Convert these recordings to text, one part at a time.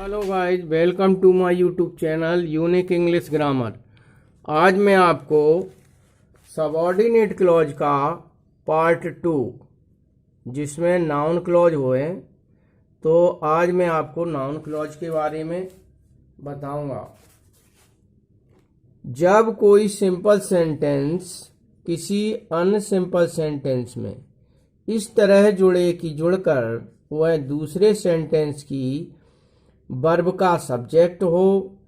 Hello guys, welcome to my YouTube channel unique English grammar. आज मैं आपको subordinate clause का पार्ट 2 जिसमें नाउन क्लॉज हुए, तो आज मैं आपको नाउन क्लॉज के बारे में बताऊंगा। जब कोई सिंपल सेंटेंस किसी अनसिंपल सेंटेंस में इस तरह जुड़े कि जुड़कर वह दूसरे सेंटेंस की वर्ब का सब्जेक्ट हो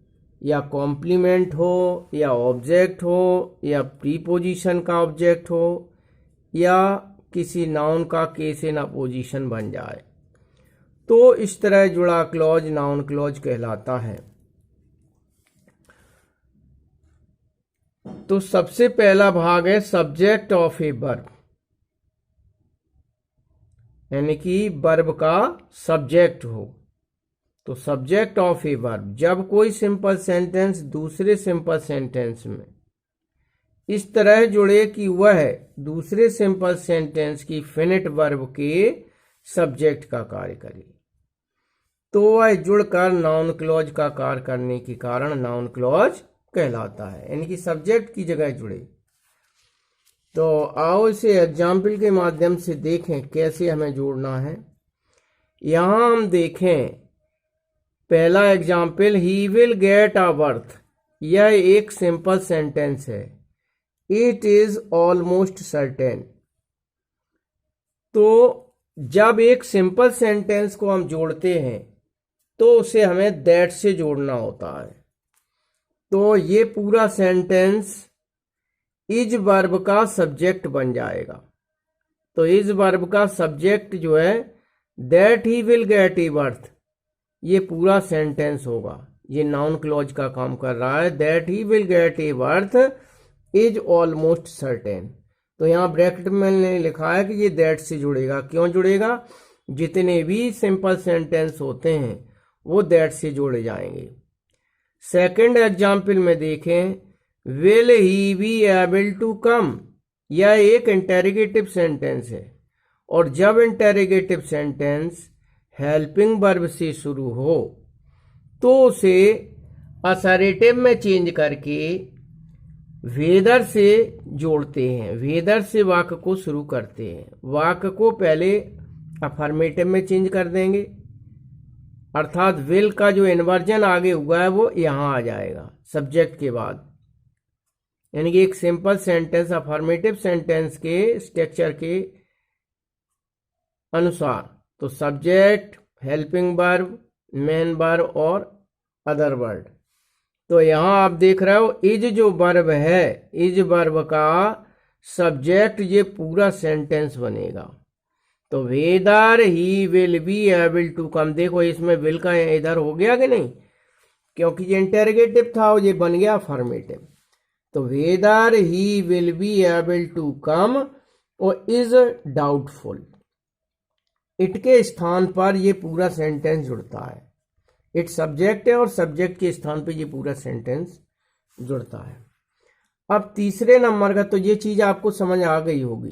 या कॉम्प्लीमेंट हो या ऑब्जेक्ट हो या प्रीपोजिशन का ऑब्जेक्ट हो या किसी नाउन का केस इन अपोजिशन बन जाए, तो इस तरह जुड़ा क्लॉज नाउन क्लॉज कहलाता है। तो सबसे पहला भाग है सब्जेक्ट ऑफ ए वर्ब, यानी कि वर्ब का सब्जेक्ट हो। तो सब्जेक्ट ऑफ ए वर्ब, जब कोई सिंपल सेंटेंस दूसरे सिंपल सेंटेंस में इस तरह जुड़े कि वह दूसरे सिंपल सेंटेंस की फिनिट वर्ब के सब्जेक्ट का कार्य करे, तो वह जुड़कर नाउन क्लॉज का कार्य करने के कारण नाउन क्लॉज कहलाता है, यानी कि सब्जेक्ट की जगह जुड़े। तो आओ इसे एग्जाम्पल के माध्यम से देखें कैसे हमें जोड़ना है। यहां हम देखें पहला example, he will get a birth. यह एक सिंपल सेंटेंस है। It is almost certain. तो जब एक सिंपल सेंटेंस को हम जोड़ते हैं तो उसे हमें दैट से जोड़ना होता है। तो ये पूरा सेंटेंस इज वर्ब का सब्जेक्ट बन जाएगा। तो इज वर्ब का सब्जेक्ट जो है that he will get A birth, ये पूरा सेंटेंस होगा। ये नाउन क्लॉज का काम कर रहा है। That he will get A birth is almost certain. तो यहाँ ब्रैकेट में मैंने लिखा है कि ये दैट से जुड़ेगा। क्यों जुड़ेगा? जितने भी सिंपल सेंटेंस होते हैं वो दैट से जोड़े जाएंगे। सेकंड एग्जाम्पल में देखें, will he be able to come. यह एक इंटेरोगेटिव सेंटेंस है, और जब इंटेरोगेटिव सेंटेंस हेल्पिंग वर्ब से शुरू हो तो उसे असरेटिव में चेंज करके वेदर से जोड़ते हैं। वेदर से वाक्य को शुरू करते हैं। वाक्य को पहले अफर्मेटिव में चेंज कर देंगे, अर्थात विल का जो इन्वर्जन आगे हुआ है वो यहां आ जाएगा सब्जेक्ट के बाद। यानी कि एक सिंपल सेंटेंस अफर्मेटिव सेंटेंस के स्ट्रक्चर के अनुसार, तो subject, helping verb, main verb और अदर वर्ड। तो यहां आप देख रहे हो इज जो वर्ब है, इज वर्ब का सब्जेक्ट ये पूरा सेंटेंस बनेगा। तो whether he will be able to come, देखो इसमें विल का इधर हो गया कि नहीं, क्योंकि ये इंटेरोगेटिव था और ये बन गया अफर्मेटिव। तो whether he will be able to come और इज डाउटफुल, इट के स्थान पर ये पूरा सेंटेंस जुड़ता है। इट सब्जेक्ट है और सब्जेक्ट के स्थान पर ये पूरा सेंटेंस जुड़ता है। अब तीसरे नंबर का, तो ये चीज आपको समझ आ गई होगी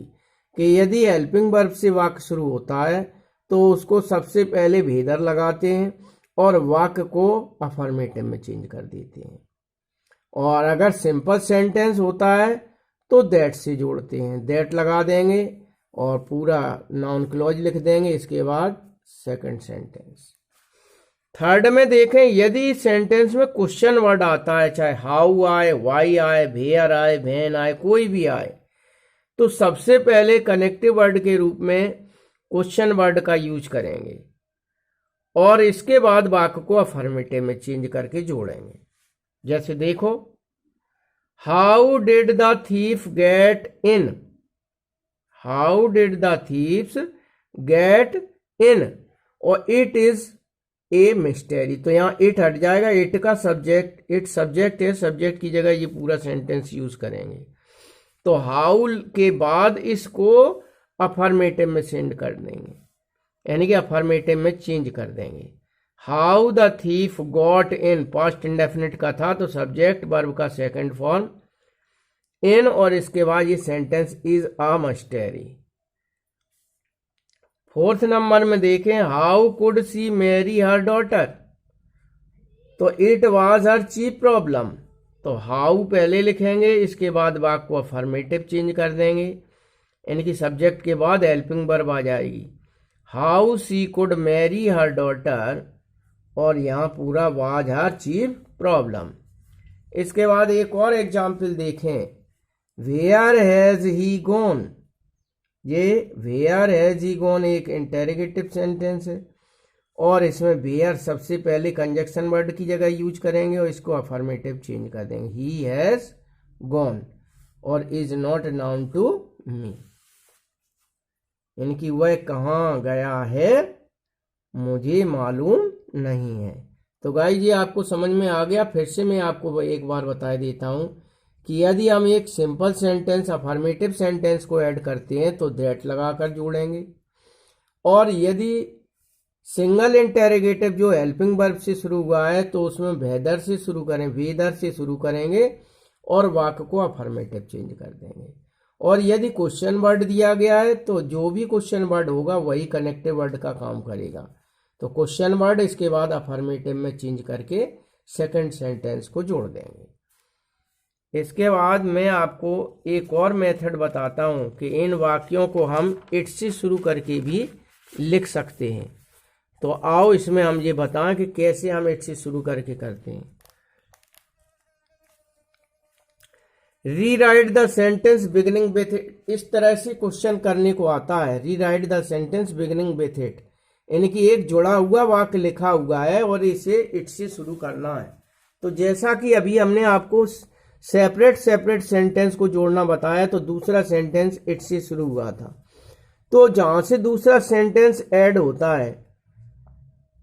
कि यदि हेल्पिंग वर्ब से वाक्य शुरू होता है तो उसको सबसे पहले वेदर लगाते हैं और वाक्य को अफर्मेटिव में चेंज कर देते हैं। और अगर सिंपल सेंटेंस होता है तो दैट से जोड़ते हैं, दैट लगा देंगे और पूरा नाउन क्लॉज लिख देंगे, इसके बाद सेकंड सेंटेंस। थर्ड में देखें, यदि सेंटेंस में क्वेश्चन वर्ड आता है, चाहे हाउ आए, वाई आए, वेयर आए, व्हेन आए, कोई भी आए, तो सबसे पहले कनेक्टिव वर्ड के रूप में क्वेश्चन वर्ड का यूज करेंगे और इसके बाद वाक्य को अफर्मेटिव में चेंज करके जोड़ेंगे। जैसे देखो, how did the thief get in. How did the thieves get in, और इट इज ए मिस्टेरी। तो यहां इट हट जाएगा, इट का सब्जेक्ट, इट सब्जेक्ट है, सब्जेक्ट की जगह ये पूरा सेंटेंस यूज करेंगे। तो हाउ के बाद इसको अफर्मेटिव में सेंड कर देंगे, यानी कि अफर्मेटिव में चेंज कर देंगे। How the thief got in, past indefinite का था, तो सब्जेक्ट वर्ब का सेकंड फॉर्म इन, और इसके बाद ये sentence is a mystery. Fourth number में देखें, how could she marry her daughter. तो it was her chief problem, तो हाउ पहले लिखेंगे, इसके बाद वाक्य को अफर्मेटिव चेंज कर देंगे, इनकी सब्जेक्ट के बाद हेल्पिंग वर्ब आ जाएगी। How she could marry her daughter, और यहाँ पूरा वाज हर चीफ प्रॉब्लम। इसके बाद एक और एग्जाम्पल देखें, वेयर हैज ही गॉन। ये वेयर हैज ही गॉन एक इंटेरोगेटिव सेंटेंस है, और इसमें वेयर सबसे पहले कंजक्शन वर्ड की जगह यूज करेंगे और इसको अफर्मेटिव चेंज कर देंगे, ही हैज गॉन और is not known to me, इनकी वह कहाँ गया है मुझे मालूम नहीं है। तो गाइस ये आपको समझ में आ गया। फिर से मैं आपको एक बार बता देता हूं कि यदि हम एक सिंपल सेंटेंस अफर्मेटिव सेंटेंस को ऐड करते हैं तो दैट लगाकर जोड़ेंगे, और यदि सिंगल इंटेरोगेटिव जो हेल्पिंग वर्ब से शुरू हुआ है तो उसमें वेदर से शुरू करें, वेदर से शुरू करेंगे और वाक्य को अफर्मेटिव चेंज कर देंगे। और यदि क्वेश्चन वर्ड दिया गया है तो जो भी क्वेश्चन वर्ड होगा वही कनेक्टिव वर्ड का काम करेगा, तो क्वेश्चन वर्ड इसके बाद अफर्मेटिव में चेंज करके सेकंड सेंटेंस को जोड़ देंगे। इसके बाद मैं आपको एक और मेथड बताता हूं कि इन वाक्यों को हम इट से शुरू करके भी लिख सकते हैं। तो आओ इसमें हम ये बताएं कि कैसे हम इट से शुरू करके करते हैं। Rewrite the sentence beginning with it, इस तरह से क्वेश्चन करने को आता है। Rewrite the sentence beginning with it, यानी कि एक जुड़ा हुआ वाक्य लिखा हुआ है और इसे इट से शुरू करना है। तो जैसा कि अभी हमने आपको सेपरेट सेंटेंस को जोड़ना बताया, तो दूसरा सेंटेंस इट से शुरू हुआ था, तो जहां से दूसरा सेंटेंस ऐड होता है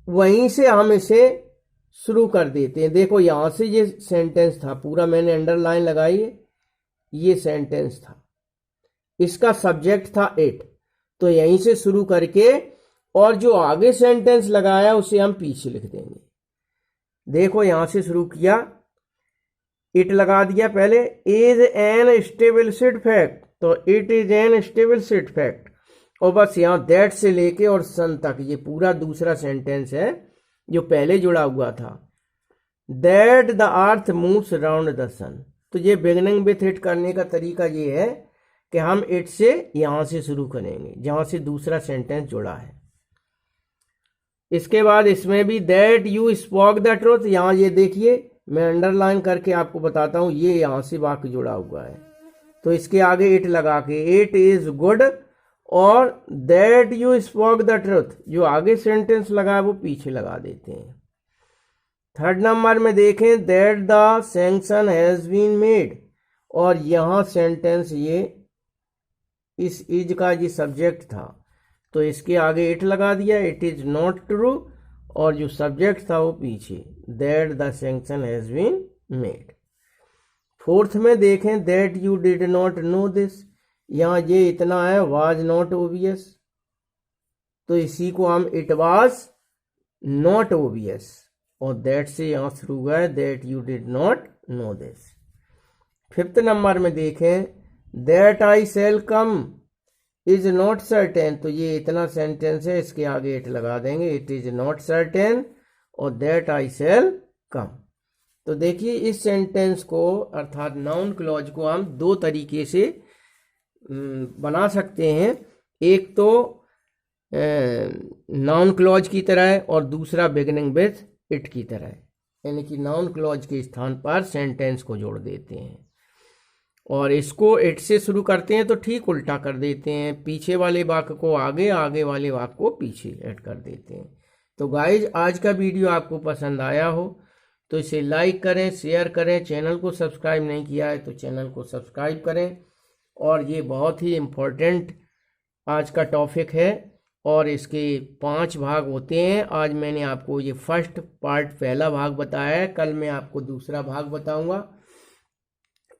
वहीं से हम इसे शुरू कर देते हैं। देखो यहां से ये सेंटेंस था, पूरा मैंने अंडरलाइन लगाई है, ये सेंटेंस था, इसका सब्जेक्ट था इट, तो यहीं से शुरू करके और जो आगे सेंटेंस लगाया उसे हम पीछे लिख देंगे। देखो यहां से शुरू किया, इट लगा दिया पहले, इज एन एस्टेब्लिश्ड फैक्ट, तो it is an established fact, और बस यहाँ दैट से लेके और सन तक ये पूरा दूसरा सेंटेंस है जो पहले जुड़ा हुआ था। That the earth moves around the sun, तो ये बिगिनिंग विथ इट करने का तरीका ये है कि हम इट से यहां से शुरू करेंगे जहां से दूसरा सेंटेंस जुड़ा है। इसके बाद इसमें भी that you spoke the truth, यहां ये देखिए मैं अंडरलाइन करके आपको बताता हूं, ये यहां से वाक्य जुड़ा हुआ है, तो इसके आगे इट लगा के इट इज गुड, और that you spoke the truth जो आगे सेंटेंस लगा है वो पीछे लगा देते हैं। थर्ड नंबर में देखें, that the sanction has been made, और यहां सेंटेंस ये इस इज का ये सब्जेक्ट था, तो इसके आगे इट लगा दिया, इट इज नॉट ट्रू, और जो सब्जेक्ट था वो पीछे, that the sanction has been made. Fourth में देखें, that you did not know this, यहाँ ये इतना है वाज नॉट ओबियस, तो इसी को हम इट वाज नॉट ओबियस, और दैट से यहाँ शुरू हुआ है, that you did not know this. Fifth number में देखें, that I shall come is not certain, तो ये इतना सेंटेंस है, इसके आगे इट लगा देंगे, इट इज नॉट सर्टेन और दैट आई शैल कम। तो देखिए इस सेंटेंस को अर्थात नाउन क्लॉज को हम दो तरीके से बना सकते हैं, एक तो नाउन क्लॉज की तरह है और दूसरा बिगिनिंग विथ इट की तरह है, यानी कि नाउन क्लॉज के स्थान पर सेंटेंस को जोड़ देते हैं और इसको इट से शुरू करते हैं तो ठीक उल्टा कर देते हैं, पीछे वाले वाक्य को आगे, आगे वाले वाक्य को पीछे ऐड कर देते हैं। तो गाइज आज का वीडियो आपको पसंद आया हो तो इसे लाइक करें, शेयर करें, चैनल को सब्सक्राइब नहीं किया है तो चैनल को सब्सक्राइब करें। और ये बहुत ही इम्पोर्टेंट आज का टॉपिक है और इसके 5 भाग होते हैं। आज मैंने आपको ये फर्स्ट पार्ट पहला भाग बताया है, कल मैं आपको दूसरा भाग बताऊंगा।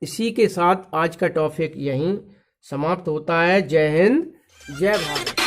इसी के साथ आज का टॉपिक यहीं समाप्त होता है। जय हिंद, जय भारत।